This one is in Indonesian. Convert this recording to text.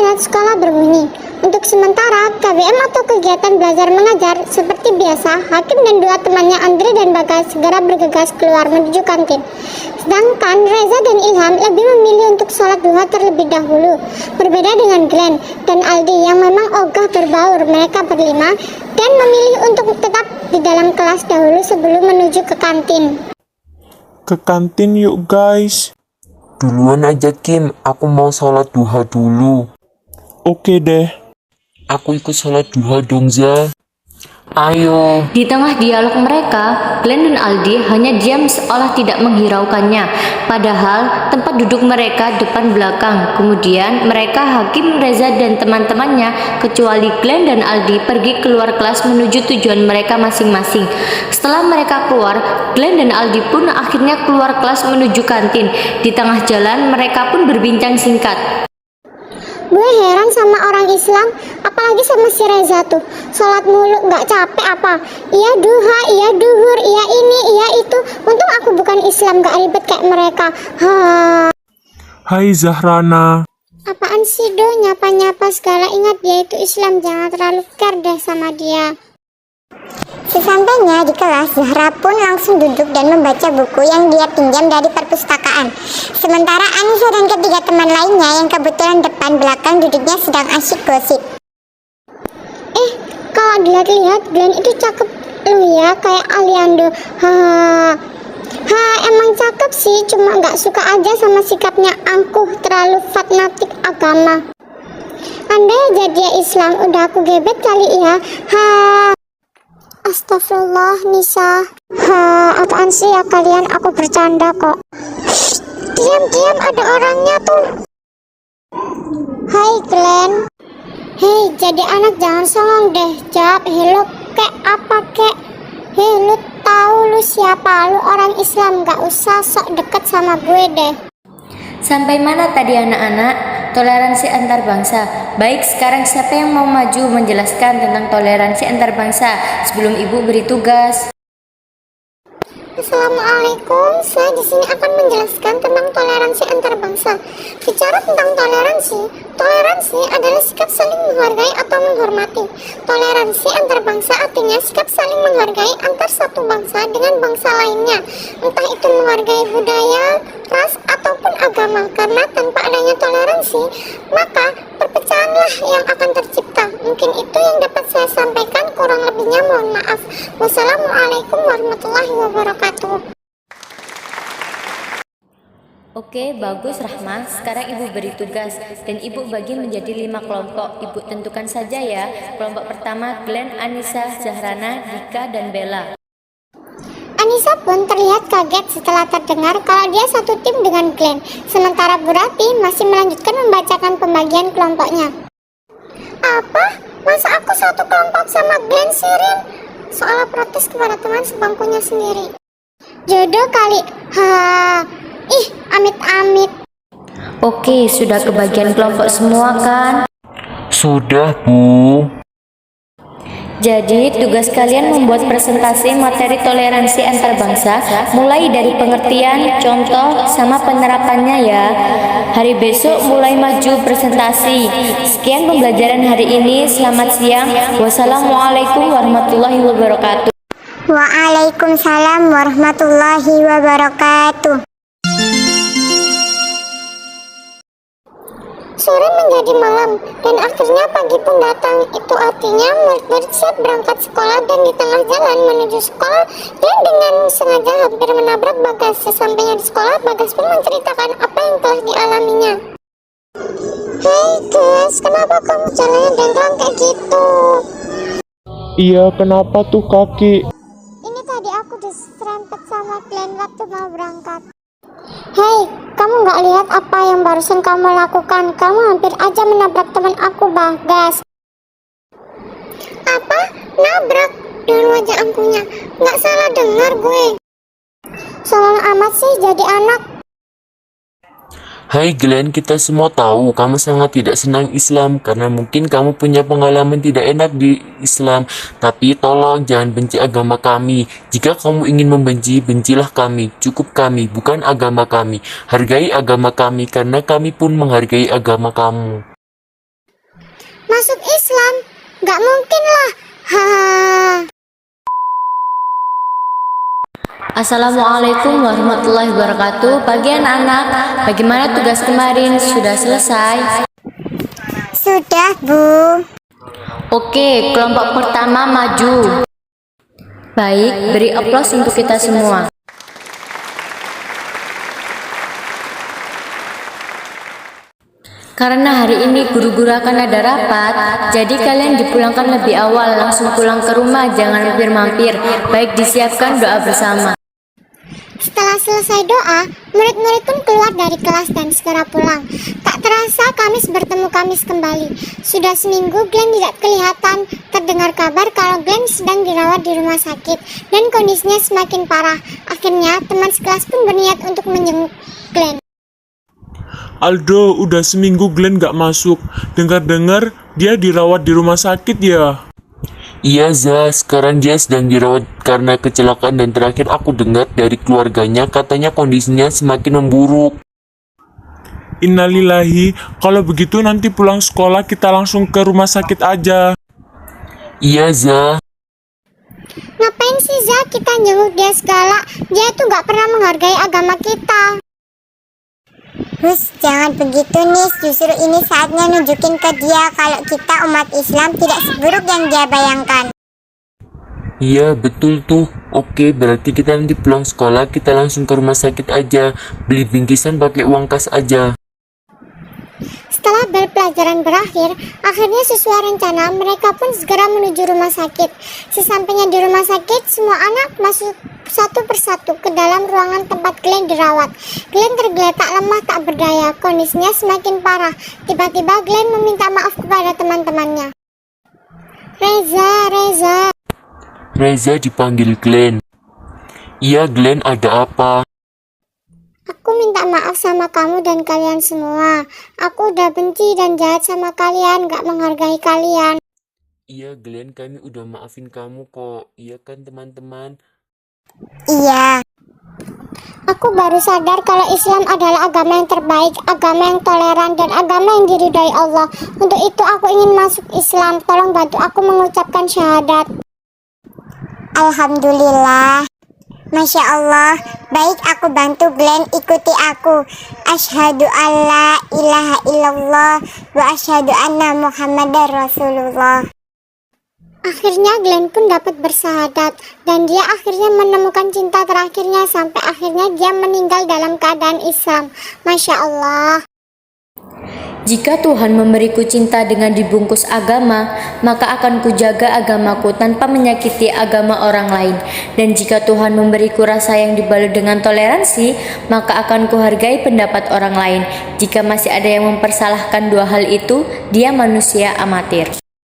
Istirahat sekolah berbunyi. Untuk sementara, KBM atau kegiatan belajar mengajar seperti biasa, Hakim dan dua temannya Andre dan Bagas segera bergegas keluar menuju kantin. Sedangkan Reza dan Ilham lebih memilih untuk sholat duha terlebih dahulu. Berbeda dengan Glenn dan Aldi yang memang ogah berbaur, mereka berlima dan memilih untuk tetap di dalam kelas dahulu sebelum menuju ke kantin. Ke kantin yuk guys. Duluan aja Kim, aku mau sholat duha dulu. Oke deh. Aku ikut sholat duha dong Za. Ayo. Di tengah dialog mereka, Glenn dan Aldi hanya diam seolah tidak menghiraukannya. Padahal tempat duduk mereka depan belakang. Kemudian mereka Hakim, Reza dan teman-temannya kecuali Glenn dan Aldi pergi keluar kelas menuju tujuan mereka masing-masing. Setelah mereka keluar, Glenn dan Aldi pun akhirnya keluar kelas menuju kantin. Di tengah jalan mereka pun berbincang singkat. Gue heran sama orang Islam, apalagi sama si Reza tuh. Sholat mulu, gak capek apa? Iya duha, iya duhur, iya ini, iya itu. Untung aku bukan Islam, gak ribet kayak mereka. Hai Zahrana. Apaan sih Do, nyapa-nyapa segala. Ingat dia itu Islam, jangan terlalu care deh sama dia. Sesampainya di kelas, Zahra pun langsung duduk dan membaca buku yang dia pinjam dari perpustakaan. Sementara Anissa dan ketiga teman lainnya yang kebetulan depan belakang duduknya sedang asyik gosip. Kalau dilihat-lihat Glenn itu cakep loh ya, kayak Aliando. Emang cakep sih, cuma gak suka aja sama sikapnya angkuh, terlalu fanatik agama. Andai aja dia Islam, udah aku gebet kali ya. Astagfirullah Nisa. Apaan sih ya kalian, aku bercanda kok. Diam-diam, ada orangnya tuh. Hai Glenn. Hei, jadi anak jangan songong deh. Jawab hello kek apa kek. Hei, lu tahu lu siapa? Lu orang Islam, gak usah sok deket sama gue deh. Sampai mana tadi anak-anak? Toleransi antar bangsa. Baik, sekarang siapa yang mau maju menjelaskan tentang toleransi antar bangsa sebelum ibu beri tugas? Assalamualaikum, saya di sini akan menjelaskan tentang toleransi antar bangsa. Bicara tentang toleransi adalah sikap saling menghargai atau menghormati. Toleransi antar bangsa artinya sikap saling menghargai antar satu bangsa dengan bangsa lainnya, entah itu menghargai budaya, ras, ataupun agama. Karena tanpa adanya toleransi, maka perpecahanlah yang akan tercipta. Mungkin itu yang dapat saya sampaikan, kurang lebihnya mohon maaf. Wassalamualaikum warahmatullahi wabarakatuh. Oke, bagus Rahma. Sekarang ibu beri tugas dan ibu bagi menjadi 5 kelompok. Ibu tentukan saja ya. Kelompok pertama Glenn, Anissa, Zahrana, Dika, dan Bella. Anissa pun terlihat kaget setelah terdengar kalau dia satu tim dengan Glenn. Sementara Bu Rati masih melanjutkan membacakan pembagian kelompoknya. Apa? Masa aku satu kelompok sama Glenn Sirin? Seolah protes kepada teman sebangkunya sendiri. Jodoh kali. Amit-amit. Oke, sudah kebagian kelompok semua kan? Sudah Bu. Jadi, tugas kalian membuat presentasi materi toleransi antar bangsa, mulai dari pengertian, contoh, sama penerapannya ya. Hari besok mulai maju presentasi. Sekian pembelajaran hari ini. Selamat siang. Wassalamualaikum warahmatullahi wabarakatuh. Waalaikumsalam warahmatullahi wabarakatuh. Sore menjadi malam dan akhirnya pagi pun datang. Itu artinya murid-murid siap berangkat sekolah dan di tengah jalan menuju sekolah dan dengan sengaja hampir menabrak Bagas. Sesampainya di sekolah, Bagas pun menceritakan apa yang telah dialaminya. Hei guys, kenapa kamu jalannya dendrong kayak gitu? Iya, kenapa tuh kaki? Ini tadi aku diserempet sama Glenn waktu mau berangkat. Hei, kamu gak lihat apa yang barusan kamu lakukan? Kamu hampir aja menabrak teman aku, Bagas. Apa? Nabrak? Dengan wajah ampuhnya. Gak salah dengar gue. Soal amat sih jadi anak. Hai Glenn, kita semua tahu kamu sangat tidak senang Islam karena mungkin kamu punya pengalaman tidak enak di Islam. Tapi tolong jangan benci agama kami. Jika kamu ingin membenci, bencilah kami. Cukup kami, bukan agama kami. Hargai agama kami karena kami pun menghargai agama kamu. Masuk Islam? Gak mungkin lah. Hahaha. Assalamualaikum warahmatullahi wabarakatuh. Pagi anak-anak, bagaimana tugas kemarin? Sudah selesai? Sudah, Bu. Oke, kelompok pertama maju. Baik, beri aplaus untuk kita semua. Karena hari ini guru-guru akan ada rapat, jadi kalian dipulangkan lebih awal, langsung pulang ke rumah, jangan mampir-mampir. Baik, disiapkan doa bersama. Setelah selesai doa, murid-murid pun keluar dari kelas dan segera pulang. Tak terasa Kamis bertemu Kamis kembali. Sudah seminggu Glenn tidak kelihatan. Terdengar kabar kalau Glenn sedang dirawat di rumah sakit dan kondisinya semakin parah. Akhirnya teman sekelas pun berniat untuk menjenguk Glenn. Aldo, udah seminggu Glenn gak masuk. Dengar-dengar dia dirawat di rumah sakit ya? Iya Zah, sekarang dia sedang dirawat karena kecelakaan dan terakhir aku dengar dari keluarganya katanya kondisinya semakin memburuk. Innalillahi, kalau begitu nanti pulang sekolah kita langsung ke rumah sakit aja. Iya Zah. Ngapain sih Zah kita jenguk dia segala? Dia tuh gak pernah menghargai agama kita. Hus, jangan begitu nih. Justru ini saatnya nunjukin ke dia kalau kita umat Islam tidak seburuk yang dia bayangkan. Iya betul tuh. Oke, berarti kita nanti pulang sekolah kita langsung ke rumah sakit aja. Beli bingkisan pakai uang kas aja. Setelah bel pelajaran berakhir, akhirnya sesuai rencana mereka pun segera menuju rumah sakit. Sesampainya di rumah sakit, semua anak masuk satu persatu ke dalam ruangan tempat Glenn dirawat. Glenn tergeletak lemah tak berdaya, kondisinya semakin parah. Tiba-tiba Glenn meminta maaf kepada teman-temannya. Reza, dipanggil Glenn. Iya Glenn, ada apa? aku minta maaf sama kamu dan kalian semua. Aku udah benci dan jahat sama kalian, gak menghargai kalian. Iya Glenn, kami udah maafin kamu kok. Iya kan teman-teman? Iya. Aku baru sadar kalau Islam adalah agama yang terbaik, agama yang toleran, dan agama yang diridhai Allah. Untuk itu aku ingin masuk Islam. Tolong bantu aku mengucapkan syahadat. Alhamdulillah. Masya Allah. Baik, aku bantu Glenn, ikuti aku. Asyhadu alla ilaha illallah wa asyhadu anna Muhammadar Rasulullah. Akhirnya Glenn pun dapat bersahadat dan dia akhirnya menemukan cinta terakhirnya sampai akhirnya dia meninggal dalam keadaan Islam. Masya Allah. Jika Tuhan memberiku cinta dengan dibungkus agama, maka akan kujaga agamaku tanpa menyakiti agama orang lain. Dan jika Tuhan memberiku rasa yang dibalut dengan toleransi, maka akan kuhargai pendapat orang lain. Jika masih ada yang mempersalahkan dua hal itu, dia manusia amatir.